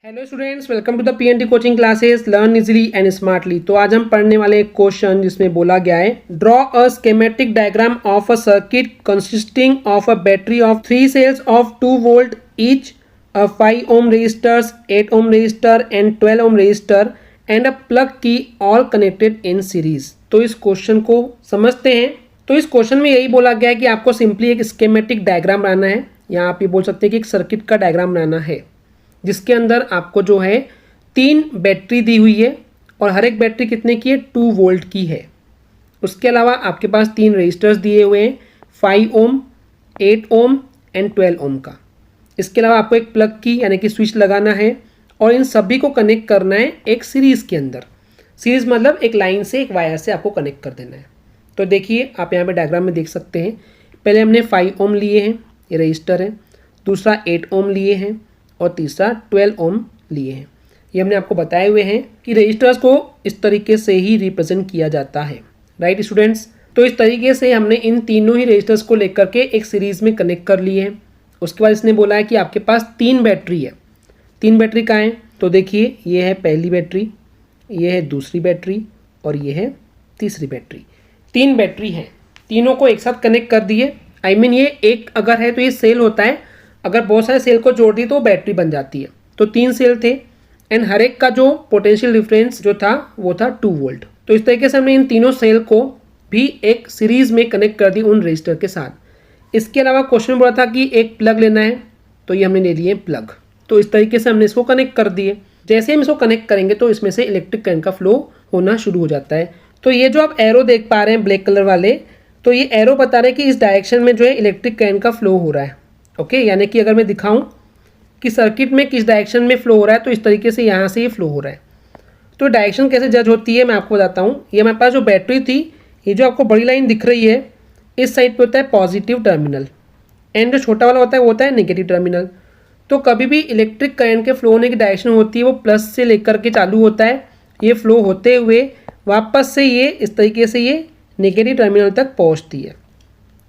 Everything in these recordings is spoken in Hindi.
Hello students, welcome to the PNT coaching classes learn easily and smartly. तो आज हम पढ़ने वाले एक क्वेश्चन जिसमें बोला गया है draw a schematic diagram of a circuit consisting of a battery of 3 cells of 2 volt each, a 5 ohm resistors, 8 ohm resistor and 12 ohm resistor and a plug key all connected in series. तो इस क्वेश्चन को समझते हैं। तो इस क्वेश्चन में यही बोला गया है कि आपको सिंपली एक स्कीमेटिक डायग्राम बनाना है, या आप ये बोल सकते हैं कि एक सर्किट का डायग्राम बनाना है जिसके अंदर आपको जो है 3 बैटरी दी हुई है और हर एक बैटरी कितने की है, 2 वोल्ट की है। उसके अलावा आपके पास 3 रेजिस्टर्स दिए हुए हैं, 5 ओम, 8 ओम एंड 12 ओम का। इसके अलावा आपको एक प्लग की यानी कि स्विच लगाना है और इन सभी को कनेक्ट करना है एक सीरीज़ के अंदर। सीरीज़ मतलब एक लाइन से, एक वायर से आपको कनेक्ट कर देना है। तो देखिए, आप यहाँ पे डायग्राम में देख सकते हैं, पहले हमने 5 ओम लिए हैं, ये रजिस्टर है, दूसरा 8 ओम लिए हैं और तीसरा 12 ओम लिए हैं। ये हमने आपको बताए हुए हैं कि रजिस्टर्स को इस तरीके से ही रिप्रेजेंट किया जाता है, राइट स्टूडेंट्स। तो इस तरीके से हमने इन तीनों ही रजिस्टर्स को लेकर के एक सीरीज़ में कनेक्ट कर लिए हैं। उसके बाद इसने बोला है कि आपके पास 3 बैटरी है। 3 बैटरी कहाँ है, तो देखिए, ये है पहली बैटरी, ये है दूसरी बैटरी और ये है तीसरी बैटरी। 3 बैटरी हैं, तीनों को एक साथ कनेक्ट कर दिए। आई मीन ये एक अगर है तो ये सेल होता है, अगर बहुत सारे सेल को जोड़ दी तो बैटरी बन जाती है। तो 3 सेल थे एंड हर एक का जो पोटेंशियल डिफरेंस जो था वो था 2 वोल्ट। तो इस तरीके से हमने इन तीनों सेल को भी एक सीरीज में कनेक्ट कर दी उन रजिस्टर के साथ। इसके अलावा क्वेश्चन में बोला था कि एक प्लग लेना है, तो ये हमने ले लिए प्लग। तो इस तरीके से हमने इसको कनेक्ट कर दिए। जैसे हम इसको कनेक्ट करेंगे तो इसमें से इलेक्ट्रिक करंट का फ्लो होना शुरू हो जाता है। तो ये जो आप एरो देख पा रहे हैं ब्लैक कलर वाले, तो ये एरो बता रहे हैं कि इस डायरेक्शन में जो है इलेक्ट्रिक करंट का फ्लो हो रहा है। ओके, यानी कि अगर मैं दिखाऊं कि सर्किट में किस डायरेक्शन में फ्लो हो रहा है, तो इस तरीके से यहाँ से ये फ्लो हो रहा है। तो डायरेक्शन कैसे जज होती है मैं आपको बताता हूँ। ये हमारे पास जो बैटरी थी, ये जो आपको बड़ी लाइन दिख रही है, इस साइड पे होता है पॉजिटिव टर्मिनल एंड जो छोटा वाला होता है वो होता है नेगेटिव टर्मिनल। तो कभी भी इलेक्ट्रिक करंट के फ्लो होने की डायरेक्शन होती है वो प्लस से लेकर के चालू होता है, ये फ्लो होते हुए वापस से ये इस तरीके से ये नेगेटिव टर्मिनल तक पहुँचती है।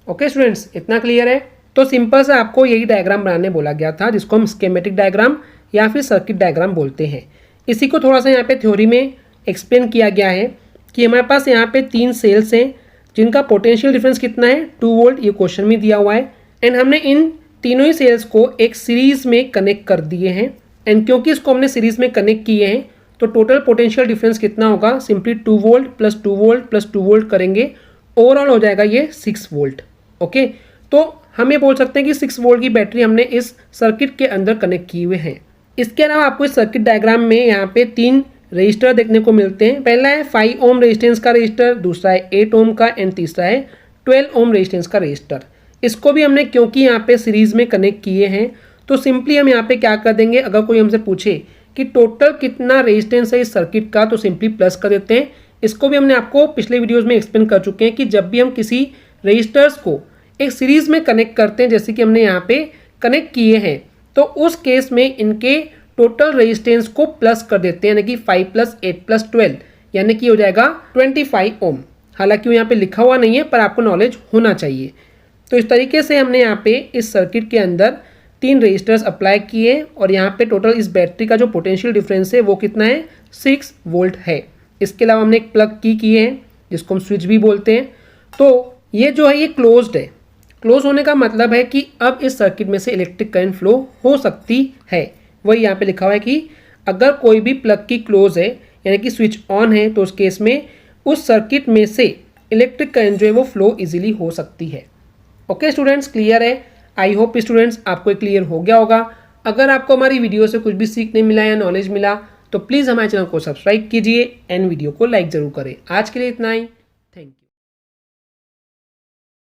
ओके स्टूडेंट्स, इतना क्लियर है। तो सिंपल से आपको यही डायग्राम बनाने बोला गया था, जिसको हम स्कीमेटिक डायग्राम या फिर सर्किट डायग्राम बोलते हैं। इसी को थोड़ा सा यहाँ पे थ्योरी में एक्सप्लेन किया गया है कि हमारे पास यहाँ पे 3 सेल्स हैं जिनका पोटेंशियल डिफरेंस कितना है, 2 वोल्ट, ये क्वेश्चन में दिया हुआ है। एंड हमने इन तीनों ही सेल्स को एक सीरीज में कनेक्ट कर दिए हैं। एंड क्योंकि इसको हमने सीरीज में कनेक्ट किए हैं तो टोटल पोटेंशियल डिफरेंस कितना होगा, simply 2 volt plus 2 volt plus 2 volt करेंगे, ओवरऑल हो जाएगा ये 6 वोल्ट। ओके, तो हम ये बोल सकते हैं कि 6 वोल्ट की बैटरी हमने इस सर्किट के अंदर कनेक्ट किए हुए हैं। इसके अलावा आपको इस सर्किट डायग्राम में यहाँ पे 3 रजिस्टर देखने को मिलते हैं। पहला है 5 ओम रेजिस्टेंस का रजिस्टर, दूसरा है 8 ओम का एंड तीसरा है 12 ओम रेजिस्टेंस का रजिस्टर। इसको भी हमने क्योंकि यहाँ पे सीरीज में कनेक्ट किए हैं तो सिंपली हम यहाँ पे क्या कर देंगे, अगर कोई हमसे पूछे कि टोटल कितना रेजिस्टेंस है इस सर्किट का, तो सिंपली प्लस कर देते हैं। इसको भी हमने आपको पिछले वीडियोज़ में एक्सप्लेन कर चुके हैं कि जब भी हम किसी रजिस्टर्स को एक सीरीज में कनेक्ट करते हैं, जैसे कि हमने यहाँ पे कनेक्ट किए हैं, तो उस केस में इनके टोटल रेजिस्टेंस को प्लस कर देते हैं, यानी कि 5 + 8 + 12 यानी कि हो जाएगा 25 ओम। हालांकि वो यहाँ पे लिखा हुआ नहीं है पर आपको नॉलेज होना चाहिए। तो इस तरीके से हमने यहाँ पे इस सर्किट के अंदर 3 रजिस्टर्स अप्लाई किए और यहाँ पे टोटल इस बैटरी का जो पोटेंशियल डिफरेंस है वो कितना है, 6 वोल्ट है। इसके अलावा हमने एक प्लग की किए हैं जिसको हम स्विच भी बोलते हैं। तो ये जो है ये क्लोज्ड है। क्लोज होने का मतलब है कि अब इस सर्किट में से इलेक्ट्रिक करंट फ्लो हो सकती है। वही यहाँ पे लिखा हुआ है कि अगर कोई भी प्लग की क्लोज है यानी कि स्विच ऑन है तो उस केस में उस सर्किट में से इलेक्ट्रिक करंट जो है वो फ्लो इजीली हो सकती है। ओके स्टूडेंट्स, क्लियर है। आई होप स्टूडेंट्स आपको क्लियर हो गया होगा। अगर आपको हमारी वीडियो से कुछ भी सीखने मिला या नॉलेज मिला तो प्लीज़ हमारे चैनल को सब्सक्राइब कीजिए एंड वीडियो को लाइक ज़रूर करें। आज के लिए इतना ही।